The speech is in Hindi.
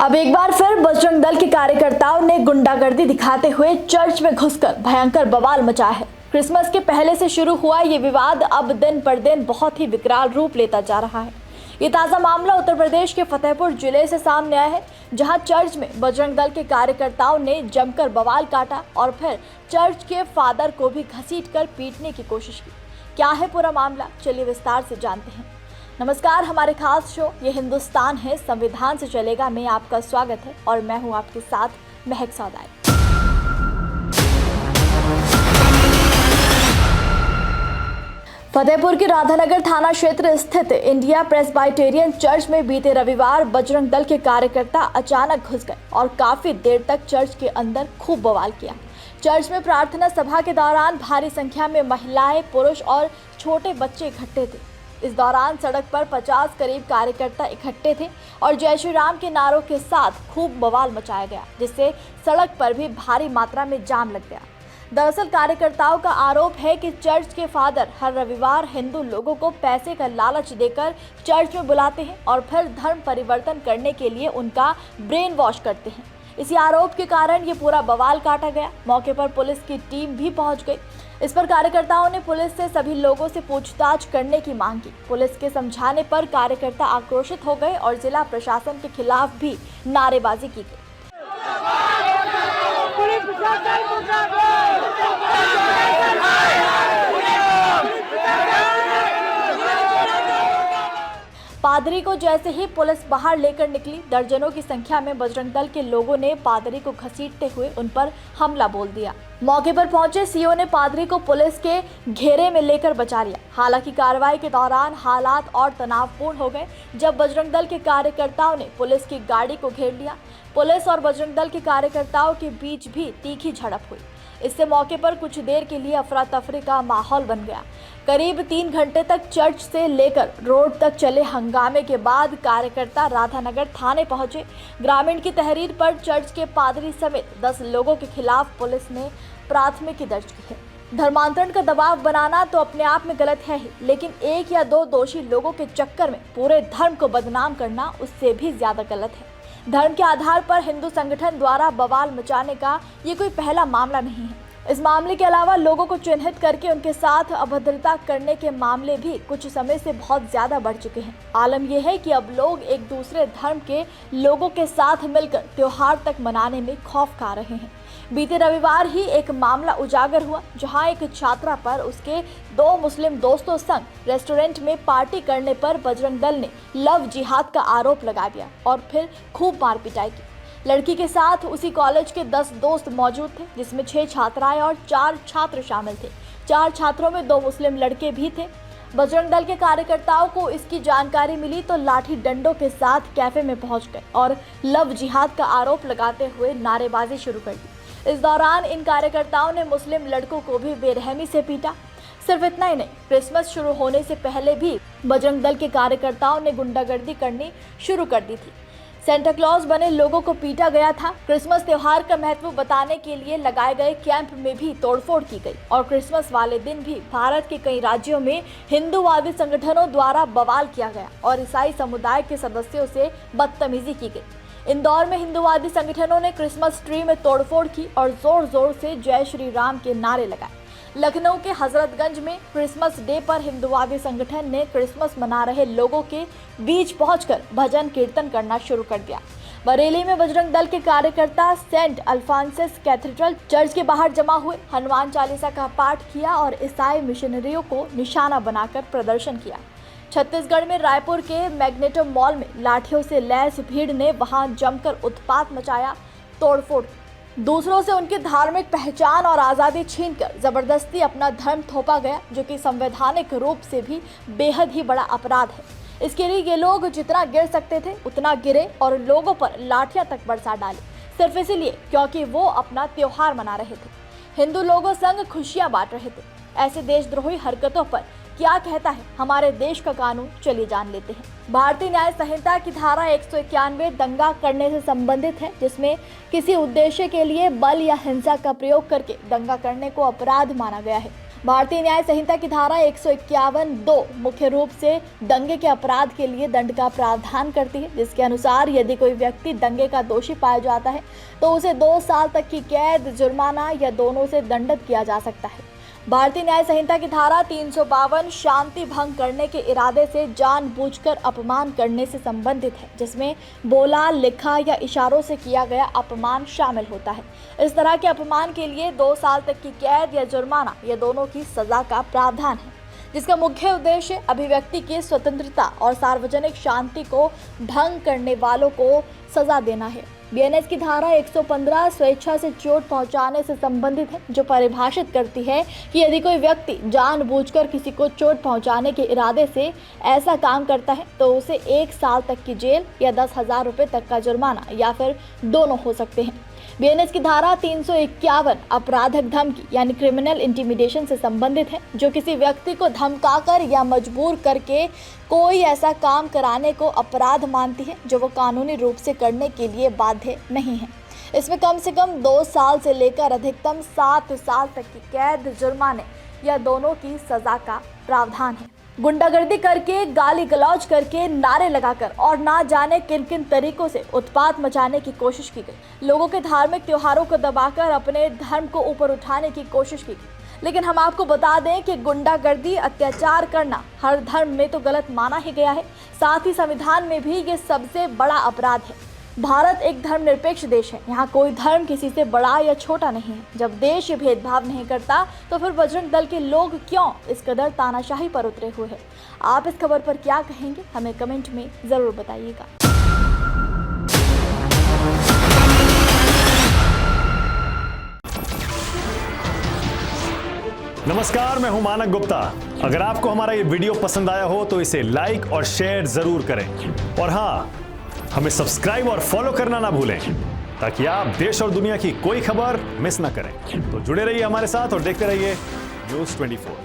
अब एक बार फिर बजरंग दल के कार्यकर्ताओं ने गुंडागर्दी दिखाते हुए चर्च में घुसकर भयंकर बवाल मचाया है। क्रिसमस के पहले से शुरू हुआ ये विवाद अब दिन पर दिन बहुत ही विकराल रूप लेता जा रहा है। ये ताज़ा मामला उत्तर प्रदेश के फतेहपुर जिले से सामने आया है, जहां चर्च में बजरंग दल के कार्यकर्ताओं ने जमकर बवाल काटा और फिर चर्च के फादर को भी घसीटकर पीटने की कोशिश की। क्या है पूरा मामला, चलिए विस्तार से जानते हैं। नमस्कार, हमारे खास शो ये हिंदुस्तान है संविधान से चलेगा में आपका स्वागत है और मैं हूं आपके साथ महक सौदाई। फतेहपुर के राधानगर थाना क्षेत्र स्थित इंडिया प्रेस्बाइटेरियन चर्च में बीते रविवार बजरंग दल के कार्यकर्ता अचानक घुस गए और काफी देर तक चर्च के अंदर खूब बवाल किया। चर्च में प्रार्थना सभा के दौरान भारी संख्या में महिलाएं, पुरुष और छोटे बच्चे इकट्ठे थे। इस दौरान सड़क पर 50 करीब कार्यकर्ता इकट्ठे थे और जय श्री राम के नारों के साथ खूब बवाल मचाया गया, जिससे सड़क पर भी भारी मात्रा में जाम लग गया। दरअसल कार्यकर्ताओं का आरोप है कि चर्च के फादर हर रविवार हिंदू लोगों को पैसे का लालच देकर चर्च में बुलाते हैं और फिर धर्म परिवर्तन करने के लिए उनका ब्रेन वॉश करते हैं। इसी आरोप के कारण ये पूरा बवाल काटा गया। मौके पर पुलिस की टीम भी पहुंच गई। इस पर कार्यकर्ताओं ने पुलिस से सभी लोगों से पूछताछ करने की मांग की। पुलिस के समझाने पर कार्यकर्ता आक्रोशित हो गए और जिला प्रशासन के खिलाफ भी नारेबाजी की गई। पादरी को जैसे ही पुलिस बाहर लेकर निकली, दर्जनों की संख्या में बजरंग दल के लोगों ने पादरी को घसीटते हुए उन पर हमला बोल दिया। मौके पर पहुंचे सीओ ने पादरी को पुलिस के घेरे में लेकर बचा लिया। हालांकि कार्रवाई के दौरान हालात और तनावपूर्ण हो गए जब बजरंग दल के कार्यकर्ताओं ने पुलिस की गाड़ी को घेर लिया। पुलिस और बजरंग दल के कार्यकर्ताओं के बीच भी तीखी झड़प हुई। इससे मौके पर कुछ देर के लिए अफरा तफरी का माहौल बन गया। करीब 3 घंटे तक चर्च से लेकर रोड तक चले हंगामे के बाद कार्यकर्ता राधानगर थाने पहुंचे। ग्रामीण की तहरीर पर चर्च के पादरी समेत 10 लोगों के खिलाफ पुलिस ने प्राथमिकी दर्ज की है। धर्मांतरण का दबाव बनाना तो अपने आप में गलत है ही, लेकिन 1 या 2 दोषी लोगों के चक्कर में पूरे धर्म को बदनाम करना उससे भी ज्यादा गलत है। धर्म के आधार पर हिंदू संगठन द्वारा बवाल मचाने का ये कोई पहला मामला नहीं है। इस मामले के अलावा लोगों को चिन्हित करके उनके साथ अभद्रता करने के मामले भी कुछ समय से बहुत ज्यादा बढ़ चुके हैं। आलम यह है कि अब लोग एक दूसरे धर्म के लोगों के साथ मिलकर त्योहार तक मनाने में खौफ खा रहे हैं। बीते रविवार ही एक मामला उजागर हुआ, जहां एक छात्रा पर उसके 2 मुस्लिम दोस्तों संग रेस्टोरेंट में पार्टी करने पर बजरंग दल ने लव जिहाद का आरोप लगा दिया और फिर खूब मार पिटाई की। लड़की के साथ उसी कॉलेज के 10 दोस्त मौजूद थे, जिसमें 6 छात्राएं और 4 छात्र शामिल थे। 4 छात्रों में 2 मुस्लिम लड़के भी थे। बजरंग दल के कार्यकर्ताओं को इसकी जानकारी मिली तो लाठी डंडों के साथ कैफे में पहुंच गए और लव जिहाद का आरोप लगाते हुए नारेबाजी शुरू कर दी। इस दौरान इन कार्यकर्ताओं ने मुस्लिम लड़कों को भी बेरहमी से पीटा। सिर्फ इतना ही नहीं, क्रिसमस शुरू होने से पहले भी बजरंग दल के कार्यकर्ताओं ने गुंडागर्दी करनी शुरू कर दी थी। सेंटा क्लॉज बने लोगों को पीटा गया था। क्रिसमस त्योहार का महत्व बताने के लिए लगाए गए कैंप में भी तोड़फोड़ की गई और क्रिसमस वाले दिन भी भारत के कई राज्यों में हिंदूवादी संगठनों द्वारा बवाल किया गया और ईसाई समुदाय के सदस्यों से बदतमीजी की गई। इंदौर में हिंदूवादी संगठनों ने क्रिसमस ट्री में तोड़फोड़ की और जोर जोर से जय श्री राम के नारे लगाए। लखनऊ के हजरतगंज में क्रिसमस डे पर हिंदूवादी संगठन ने क्रिसमस मना रहे लोगों के बीच पहुंचकर भजन कीर्तन करना शुरू कर दिया। बरेली में बजरंग दल के कार्यकर्ता सेंट अल्फांसिस कैथेड्रल चर्च के बाहर जमा हुए, हनुमान चालीसा का पाठ किया और ईसाई मिशनरियों को निशाना बनाकर प्रदर्शन किया। छत्तीसगढ़ में रायपुर के मैग्नेटो मॉल में लाठियों से लैस भीड़ ने वहां जमकर उत्पात मचाया, तोड़फोड़। दूसरों से उनकी धार्मिक पहचान और आज़ादी छीनकर जबरदस्ती अपना धर्म थोपा गया, जो कि संवैधानिक रूप से भी बेहद ही बड़ा अपराध है। इसके लिए ये लोग जितना गिर सकते थे उतना गिरे और लोगों पर लाठियां तक बरसा डाली, सिर्फ इसीलिए क्योंकि वो अपना त्योहार मना रहे थे, हिंदू लोगों संग खुशियां बांट रहे थे। ऐसे देशद्रोही हरकतों पर क्या कहता है हमारे देश का कानून, चलिए जान लेते हैं। भारतीय न्याय संहिता की धारा 191 दंगा करने से संबंधित है, जिसमें किसी उद्देश्य के लिए बल या हिंसा का प्रयोग करके दंगा करने को अपराध माना गया है। भारतीय न्याय संहिता की धारा 151(2) मुख्य रूप से दंगे के अपराध के लिए दंड का प्रावधान करती है, जिसके अनुसार यदि कोई व्यक्ति दंगे का दोषी पाया जाता है तो उसे 2 साल तक की कैद, जुर्माना या दोनों से दंडित किया जा सकता है। भारतीय न्याय संहिता की धारा 352 शांति भंग करने के इरादे से जानबूझकर अपमान करने से संबंधित है, जिसमें बोला, लिखा या इशारों से किया गया अपमान शामिल होता है। इस तरह के अपमान के लिए 2 साल तक की कैद या जुर्माना या दोनों की सजा का प्रावधान है, जिसका मुख्य उद्देश्य अभिव्यक्ति की स्वतंत्रता और सार्वजनिक शांति को भंग करने वालों को सजा देना है। बीएनएस की धारा 115 स्वेच्छा से चोट पहुंचाने से संबंधित है, जो परिभाषित करती है कि यदि कोई व्यक्ति जानबूझकर किसी को चोट पहुंचाने के इरादे से ऐसा काम करता है तो उसे 1 साल तक की जेल या 10,000 रुपये तक का जुर्माना या फिर दोनों हो सकते हैं। बीएनएस की धारा 351 आपराधिक धमकी यानी क्रिमिनल इंटिमिडेशन से संबंधित है, जो किसी व्यक्ति को धमकाकर या मजबूर करके कोई ऐसा काम कराने को अपराध मानती है जो वो कानूनी रूप से करने के लिए बाध्य नहीं है। इसमें कम से कम 2 साल से लेकर अधिकतम 7 साल तक की कैद, जुर्माने या दोनों की सजा का प्रावधान है। गुंडागर्दी करके, गाली गलौज करके, नारे लगाकर और ना जाने किन किन तरीकों से उत्पात मचाने की कोशिश की गई। लोगों के धार्मिक त्योहारों को दबाकर अपने धर्म को ऊपर उठाने की कोशिश की गई। लेकिन हम आपको बता दें कि गुंडागर्दी, अत्याचार करना हर धर्म में तो गलत माना ही गया है, साथ ही संविधान में भी ये सबसे बड़ा अपराध है। भारत एक धर्मनिरपेक्ष देश है, यहाँ कोई धर्म किसी से बड़ा या छोटा नहीं है। जब देश ये भेदभाव नहीं करता तो फिर बजरंग दल के लोग क्यों इस कदर तानाशाही पर उतरे हुए हैं? आप इस खबर पर क्या कहेंगे, हमें कमेंट में जरूर बताइएगा। नमस्कार, मैं हूं मानक गुप्ता। अगर आपको हमारा ये वीडियो पसंद आया हो तो इसे लाइक और शेयर जरूर करें, और हाँ, हमें सब्सक्राइब और फॉलो करना ना भूलें ताकि आप देश और दुनिया की कोई खबर मिस ना करें। तो जुड़े रहिए हमारे साथ और देखते रहिए न्यूज़ 24।